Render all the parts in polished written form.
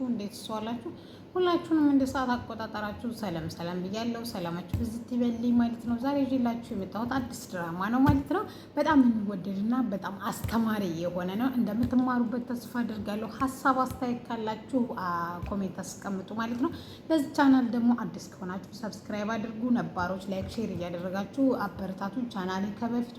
ናችሁ? እንዴት ዋላችሁ? ሁላችሁንም እንደ ሰዓት አቆጣጠራችሁ ሰላም ሰላም ብያለሁ። ሰላማችሁ ብዝት ይበልኝ ማለት ነው። ዛሬ ይዤላችሁ የመጣሁት አዲስ ድራማ ነው ማለት ነው። በጣም የሚወደድና በጣም አስተማሪ የሆነ ነው። እንደምትማሩበት ተስፋ አድርጋለሁ። ሀሳብ አስተያየት ካላችሁ ኮሜንት አስቀምጡ ማለት ነው። ለዚህ ቻናል ደግሞ አዲስ ከሆናችሁ ሰብስክራይብ አድርጉ። ነባሮች ላይክ፣ ሼር እያደረጋችሁ አበረታቱ። ቻናሌ ከበፊቱ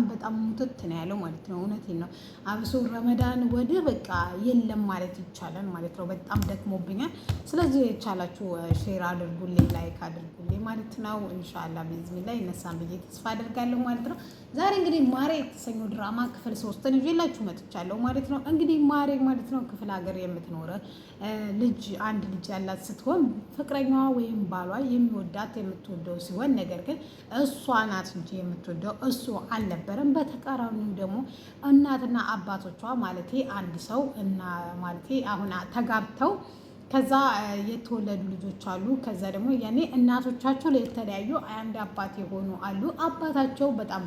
በጣም ሙትት ነው ያለው ማለት ነው። እውነቴን ነው። አብሶ ረመዳን ወደ በቃ የለም ማለት ይቻላል ማለት ነው። በጣም ደክሞብኛል። ስለዚህ የቻላችሁ ሼር አድርጉልኝ፣ ላይክ አድርጉልኝ ማለት ነው። ኢንሻአላህ ቢዝሚላህ ይነሳን ብዬ ተስፋ አደርጋለሁ ማለት ነው። ዛሬ እንግዲህ ማሬ የተሰኘው ድራማ ክፍል 3 ይዤላችሁ መጥቻለሁ ማለት ነው። እንግዲህ ማሬ ማለት ነው ክፍለ ሀገር የምትኖረ አንድ ልጅ ያላት ስትሆን ፍቅረኛዋ ወይም ባሏ የሚወዳት የምትወደው ሲሆን ነገር ግን እሷ ናት እንጂ የምትወደው እሱ አልነበረም። በተቃራኒው ደግሞ እናትና አባቶቿ ማለቴ አንድ ሰው እና ማለቴ አሁን ተጋብተው ከዛ የተወለዱ ልጆች አሉ። ከዛ ደግሞ ያኔ እናቶቻቸው የተለያዩ አንድ አባት የሆኑ አሉ። አባታቸው በጣም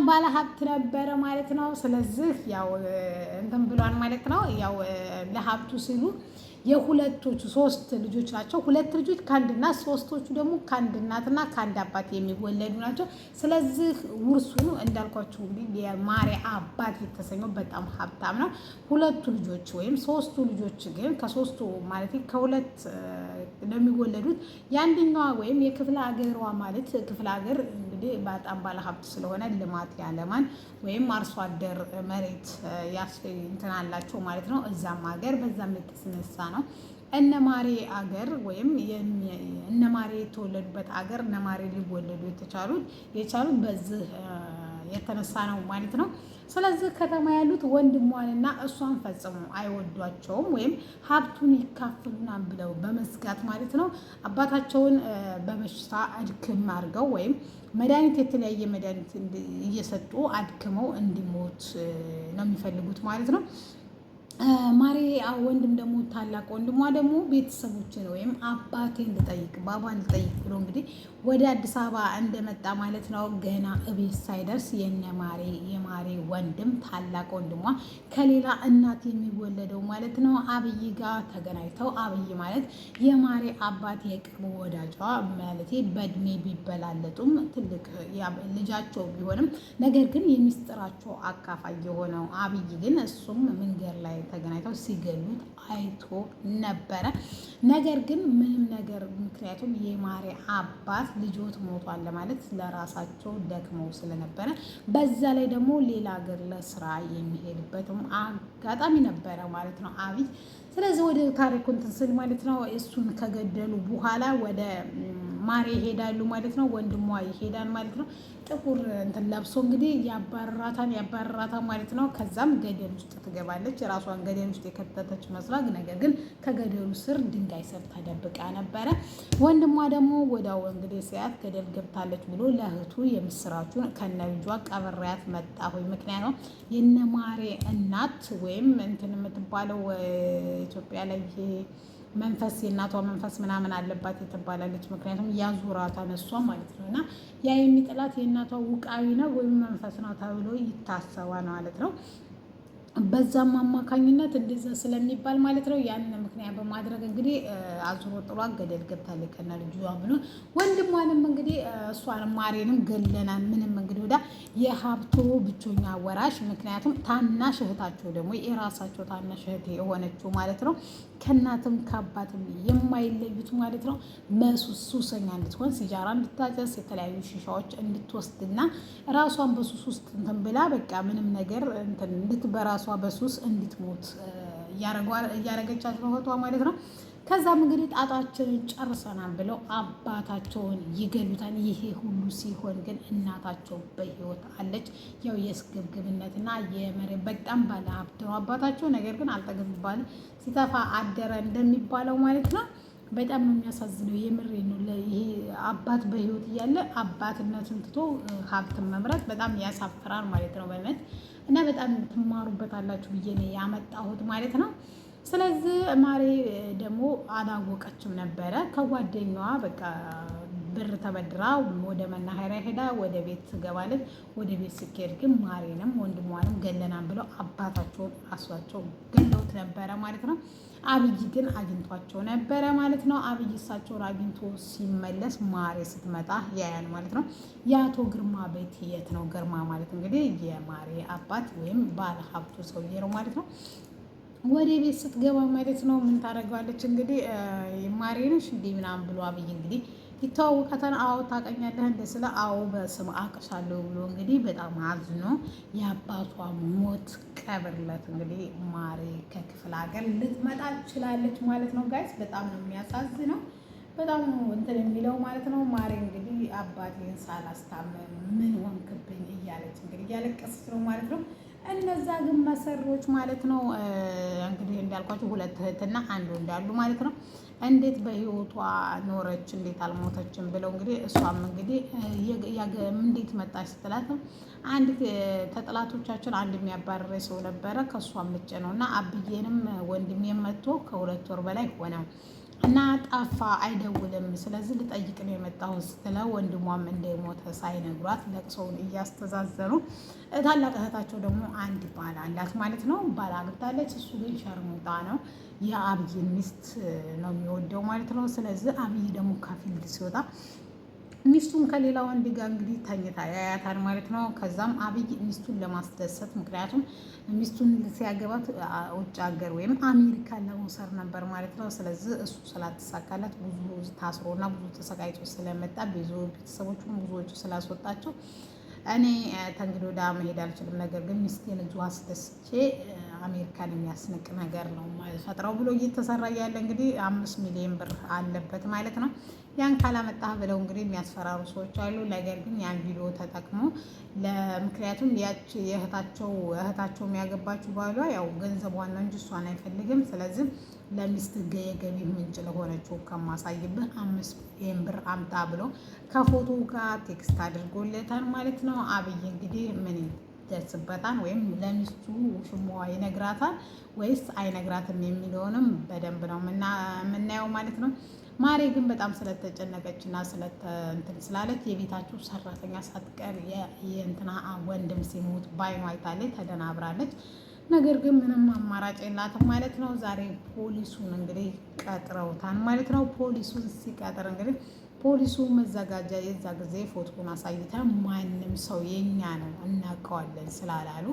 ባለሀብት ነበረ ማለት ነው። ስለዚህ ያው እንትን ብሏን ማለት ነው። ያው ለሀብቱ ሲሉ የሁለቶቹ 3 ልጆች ናቸው። 2 ልጆች ከአንድ እናት፣ 3ቶቹ ደግሞ ከአንድ እናትና ከአንድ አባት የሚወለዱ ናቸው። ስለዚህ ውርሱ እንዳልኳችሁ እንግዲህ የማሬ አባት የተሰኘው በጣም ሀብታም ነው። 2 ልጆች ወይም 3ቱ ልጆች ግን ከ3ቱ ማለት ከ2 ለሚወለዱት የአንደኛዋ ወይም የክፍለ ሀገሯ ማለት ክፍለ ሀገር እንግዲህ በጣም ባለሀብት ስለሆነ ልማት ያለማን ወይም አርሶ አደር መሬት እንትን አላቸው ማለት ነው። እዛም ሀገር በዛም የተነሳ ነው እነማሬ አገር ወይም እነማሬ የተወለዱበት አገር እነማሬ ሊወለዱ የቻሉት በዚህ የተነሳ ነው ማለት ነው። ስለዚህ ከተማ ያሉት ወንድሟንና እሷን ፈጽሞ አይወዷቸውም ወይም ሀብቱን ይካፈሉናል ብለው በመስጋት ማለት ነው አባታቸውን በበሽታ አድክም አድርገው ወይም መድኃኒት የተለያየ መድኃኒት እየሰጡ አድክመው እንዲሞት ነው የሚፈልጉት ማለት ነው። ማሬ ወንድም ደግሞ ታላቅ ወንድሟ ደግሞ ቤተሰቦችን ወይም አባቴን ልጠይቅ ባባን ልጠይቅ ብሎ እንግዲህ ወደ አዲስ አበባ እንደመጣ ማለት ነው። ገና እቤት ሳይደርስ የማሬ ወንድም ታላቅ ወንድሟ ከሌላ እናት የሚወለደው ማለት ነው አብይ ጋር ተገናኝተው አብይ ማለት የማሬ አባት የቅርብ ወዳጇ ማለት በእድሜ ቢበላለጡም ትልቅ ልጃቸው ቢሆንም ነገር ግን የሚስጥራቸው አካፋይ የሆነው አብይ ግን እሱም መንገድ ላይ ተገናኝተው ሲገሉት አይቶ ነበረ። ነገር ግን ምንም ነገር ምክንያቱም የማሬ አባት ልጆት ሞቷል ለማለት ለራሳቸው ደክመው ስለነበረ በዛ ላይ ደግሞ ሌላ ሀገር ለስራ የሚሄድበትም አጋጣሚ ነበረ ማለት ነው አብይ። ስለዚህ ወደ ታሪኩ እንትን ስል ማለት ነው እሱን ከገደሉ በኋላ ወደ ማሬ ይሄዳሉ ማለት ነው። ወንድሟ ይሄዳል ማለት ነው። ጥቁር እንትን ለብሶ እንግዲህ ያባረራታን ማለት ነው። ከዛም ገደል ውስጥ ትገባለች። ራሷን ገደል ውስጥ የከተተች መስሏት፣ ነገር ግን ከገደሉ ስር ድንጋይ ስር ተደብቃ ነበረ። ወንድሟ ደግሞ ወዳው እንግዲህ ሲያት ገደል ገብታለች ብሎ ለእህቱ የምስራቹን ከነልጇ ቀበሪያት መጣ ሆይ ምክንያቱም የነማሬ እናት ወይም እንትን የምትባለው ኢትዮጵያ ላይ መንፈስ የእናቷ መንፈስ ምናምን አለባት የተባላለች። ምክንያቱም ያዙራ ተነሷ ማለት ነው እና ያ የሚጥላት የእናቷ ውቃዊ ነው ወይም መንፈስ ነው ተብሎ ይታሰባል ማለት ነው። በዛም አማካኝነት እንደዛ ስለሚባል ማለት ነው ያን ምክንያት በማድረግ እንግዲህ አዙሮ ጥሏት ገደል ገብታለች ከነ ልጇ ብሎ ወንድሟንም እንግዲህ እሷን ማሬንም ገለናል። ምንም እንግዲህ ወዳ የሀብቱ ብቸኛ ወራሽ ምክንያቱም ታናሽ እህታቸው ደግሞ የራሳቸው ታናሽ እህት የሆነችው ማለት ነው ከእናትም ከአባትም የማይለዩት ማለት ነው ሱሰኛ እንድትሆን ሲጃራ እንድታጨስ የተለያዩ ሺሻዎች እንድትወስድና ራሷን በሱስ ውስጥ እንትን ብላ በቃ ምንም ነገር እንትን እንድትበራሷ በሱስ እንድትሞት እያረገቻት ነው እህቷ ማለት ነው። ከዛም እንግዲህ ጣጣችንን ጨርሰናል ብለው አባታቸውን ይገሉታል። ይሄ ሁሉ ሲሆን ግን እናታቸው በህይወት አለች። ያው የስግብግብነትና የመሬት በጣም ባለ ሀብት ነው አባታቸው። ነገር ግን አልጠግብ ሲጠፋ አደረ እንደሚባለው ማለት ነው። በጣም ነው የሚያሳዝነው። የምሬ ነው። ይሄ አባት በህይወት እያለ አባትነትን ትቶ ሀብትን መምረጥ በጣም ያሳፍራል ማለት ነው በእውነት እና በጣም ትማሩበታላችሁ ብዬ ነው ያመጣሁት ማለት ነው። ስለዚህ ማሬ ደግሞ አላወቀችም ነበረ ከጓደኛዋ በቃ ብር ተበድራ ወደ መናኸሪያ ሄዳ ወደ ቤት ትገባለች። ወደ ቤት ስትሄድ ግን ማሬንም ወንድሟንም ገለናን ብለው አባታቸውን ራሳቸው ገለውት ነበረ ማለት ነው። አብይ ግን አግኝቷቸው ነበረ ማለት ነው። አብይ እሳቸውን አግኝቶ ሲመለስ ማሬ ስትመጣ ያያን ማለት ነው። የአቶ ግርማ ቤት የት ነው? ግርማ ማለት እንግዲህ የማሬ አባት ወይም ባለ ሀብቱ ሰውዬ ነው ማለት ነው። ወደ ቤት ስትገባ ማለት ነው ምን ታደርገዋለች እንግዲህ ማሬ ነሽ እንዲህ ምናምን ብሎ አብይ እንግዲህ ይተዋወቃታል። አዎ ታውቀኛለህ እንደ ስለ አዎ በስም አቅሻለሁ ብሎ እንግዲህ በጣም አዝኖ የአባቷ ሞት ቀብርለት እንግዲህ ማሬ ከክፍለ ሀገር ልትመጣ ትችላለች ማለት ነው። ጋይስ በጣም ነው የሚያሳዝነው። በጣም ነው እንትን የሚለው ማለት ነው። ማሬ እንግዲህ አባቴን ሳላስታመም ምን ሆንክብኝ እያለች እንግዲህ እያለቀሰች ነው ማለት ነው። እነዛ ግን መሰሮች ማለት ነው እንግዲህ እንዳልኳቸው 2 እህትና 1 እንዳሉ ማለት ነው። እንዴት በህይወቷ ኖረች እንዴት አልሞተችም ብለው እንግዲህ እሷም እንግዲህ እንዴት መጣች ስትላት አንድ ተጥላቶቻችን አንድ የሚያባረረ ሰው ነበረ ከእሷም ምጭ ነው እና አብዬንም ወንድሜም መጥቶ ከ2 ወር በላይ ሆነው እና ጠፋ አይደውልም። ስለዚህ ልጠይቅ ነው የመጣሁት ስትለው ወንድሟም እንደሞተ ሳይነግሯት ለቅሶውን እያስተዛዘኑ ታላቅ እህታቸው ደግሞ አንድ ባል አላት ማለት ነው። ባል አግብታለች። እሱ ግን ሸርሙጣ ነው። የአብይ ሚስት ነው የሚወደው ማለት ነው። ስለዚህ አብይ ደግሞ ከፊልድ ሲወጣ ሚስቱን ከሌላ ወንድ ጋር እንግዲህ ተኝታ ያያታል ማለት ነው። ከዛም አብይ ሚስቱን ለማስደሰት ምክንያቱም ሚስቱን ሲያገባት ውጭ ሀገር ወይም አሜሪካን ለመውሰድ ነበር ማለት ነው። ስለዚህ እሱ ስላተሳካለት ብዙ ታስሮና ብዙ ተሰቃይቶ ስለመጣ ብዙ ቤተሰቦቹን ብዙዎቹ ስላስወጣቸው እኔ ተንግዶ ወደ መሄድ አልችልም፣ ነገር ግን ሚስቴን እዚሁ አስደስቼ አሜሪካን የሚያስንቅ ነገር ነው ፈጥረው ብሎ እየተሰራ ያለ እንግዲህ 5 ሚሊዮን ብር አለበት ማለት ነው። ያን ካላመጣህ ብለው እንግዲህ የሚያስፈራሩ ሰዎች አሉ። ነገር ግን ያን ቪዲዮ ተጠቅሞ ምክንያቱም ያች እህታቸው የሚያገባችው ባሏ ያው ገንዘቧን ነው እንጂ እሷን አይፈልግም። ስለዚህ ለሚስት የገቢ ምንጭ ለሆነችው ከማሳይብህ 5 ሚሊዮን ብር አምጣ ብሎ ከፎቶ ጋር ቴክስት አድርጎለታል ማለት ነው። አብይ እንግዲህ ምን ይደርስበታል ወይም ለሚስቱ ሽሞዋ ይነግራታል ወይስ አይነግራትም የሚለውንም በደንብ ነው የምናየው ማለት ነው። ማሬ ግን በጣም ስለተጨነቀች እና እንትን ስላለች የቤታችሁ ሰራተኛ ሳትቀር የእንትና ወንድም ሲሞት ባይኗ አይታለች፣ ተደናብራለች። ነገር ግን ምንም አማራጭ የላትም ማለት ነው። ዛሬ ፖሊሱን እንግዲህ ቀጥረውታል ማለት ነው። ፖሊሱን ሲቀጥር እንግዲህ ፖሊሱ መዘጋጃ የዛ ጊዜ ፎቶን አሳይተ ማንም ሰው የኛ ነው እናውቀዋለን ስላላሉ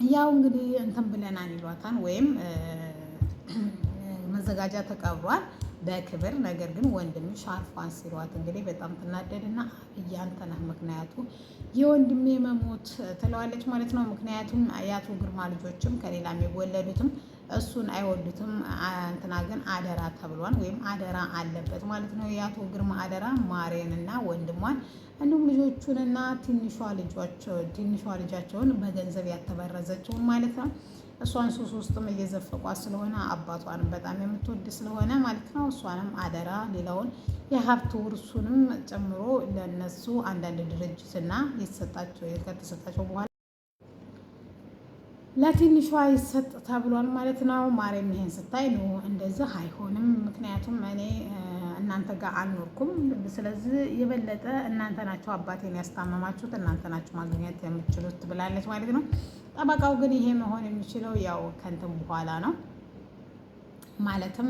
ያው እንግዲህ እንትን ብለናል ይሏታል ወይም መዘጋጃ ተቀብሯል በክብር። ነገር ግን ወንድምሽ አርፏን ሲሏት እንግዲህ በጣም ትናደድና አብይ አንተ ነህ ምክንያቱ የወንድሜ መሞት ትለዋለች ማለት ነው። ምክንያቱም የአቶ ግርማ ልጆችም ከሌላ የሚወለዱትም እሱን አይወዱትም። እንትና ግን አደራ ተብሏል ወይም አደራ አለበት ማለት ነው። የአቶ ግርማ አደራ ማሬንና ወንድሟን እንዲሁም ልጆቹንና ትንሿ ልጃቸውን በገንዘብ ያተበረዘችውን ማለት ነው። እሷን ሶስቱም እየዘፈቋት ስለሆነ አባቷንም በጣም የምትወድ ስለሆነ ማለት ነው። እሷንም አደራ ሌላውን የሀብት ውርሱንም ጨምሮ ለነሱ አንዳንድ ድርጅትና ከተሰጣቸው በኋላ ለትንሿ ይሰጥ ተብሏል ማለት ነው። ማርያም ይሄን ስታይ ነው እንደዚህ አይሆንም፣ ምክንያቱም እኔ እናንተ ጋር አልኖርኩም። ስለዚህ የበለጠ እናንተ ናቸው አባቴን ያስታመማችሁት፣ እናንተ ናቸው ማግኘት የምትችሉት ብላለች ማለት ነው። ጠበቃው ግን ይሄ መሆን የሚችለው ያው ከንትን በኋላ ነው ማለትም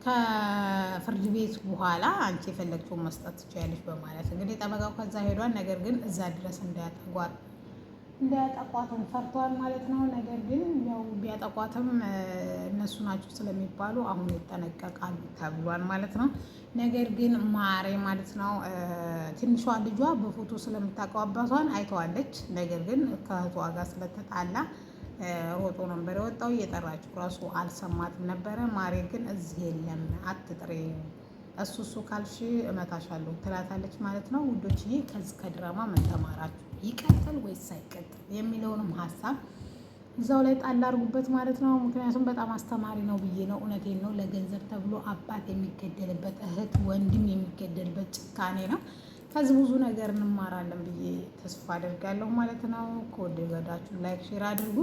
ከፍርድ ቤት በኋላ አንቺ የፈለግችውን መስጠት ትችያለሽ በማለት እንግዲህ ጠበቃው ከዛ ሄዷል። ነገር ግን እዛ ድረስ እንዳያጠቋትም ፈርቷል ማለት ነው። ነገር ግን ያው ቢያጠቋትም እነሱ ናቸው ስለሚባሉ አሁን ይጠነቀቃሉ ተብሏል ማለት ነው። ነገር ግን ማሬ ማለት ነው ትንሿ ልጇ በፎቶ ስለምታውቀው አባቷን አይተዋለች። ነገር ግን ከእህቷ ጋር ስለተጣላ ሮጦ ነበር የወጣው። እየጠራችው ራሱ አልሰማትም ነበረ። ማሬ ግን እዚህ የለም አትጥሬ እሱ ካልሽ እመታሻለሁ ትላታለች ማለት ነው። ውዶችዬ ከዚህ ከድራማ ምን ተማራችሁ? ይቀጥል ወይስ አይቀጥል የሚለውንም ሀሳብ እዛው ላይ ጣል አድርጉበት ማለት ነው። ምክንያቱም በጣም አስተማሪ ነው ብዬ ነው። እውነቴን ነው። ለገንዘብ ተብሎ አባት የሚገደልበት፣ እህት ወንድም የሚገደልበት ጭካኔ ነው። ከዚህ ብዙ ነገር እንማራለን ብዬ ተስፋ አደርጋለሁ ማለት ነው። ከወደዳችሁ ላይክ ሼር አድርጉ።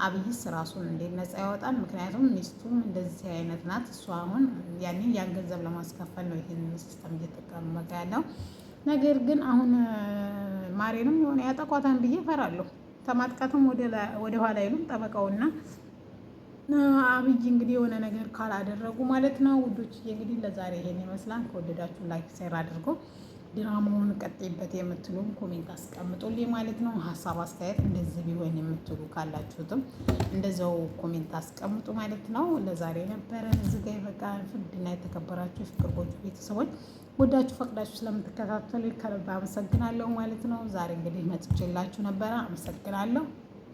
አብይስ ራሱን እንዴት ነፃ ያወጣል? ምክንያቱም ሚስቱም እንደዚህ አይነት ናት። እሷ አሁን ያን ገንዘብ ለማስከፈል ነው ይህን ሲስተም እየተጠቀመ ያለው። ነገር ግን አሁን ማሬንም የሆነ ያጠቋታን ብዬ እፈራለሁ። ከማጥቃትም ወደ ኋላ አይሉም ጠበቃውና አብይ እንግዲህ የሆነ ነገር ካላደረጉ ማለት ነው። ውዶች እንግዲህ ለዛሬ ይሄን ይመስላል። ከወደዳችሁ ላይክ ሼር አድርጎ ድራማውን ቀጥይበት የምትሉም ኮሜንት አስቀምጡልኝ ማለት ነው። ሀሳብ አስተያየት እንደዚህ ቢሆን የምትሉ ካላችሁትም እንደዛው ኮሜንት አስቀምጡ ማለት ነው። ለዛሬ ነበረን እዚህ ጋር በቃ ፍርድና የተከበራችሁ የፍቅር ጎጆ ቤተሰቦች ወዳችሁ ፈቅዳችሁ ስለምትከታተሉ ከልብ አመሰግናለሁ ማለት ነው። ዛሬ እንግዲህ መጥቼላችሁ ነበረ። አመሰግናለሁ።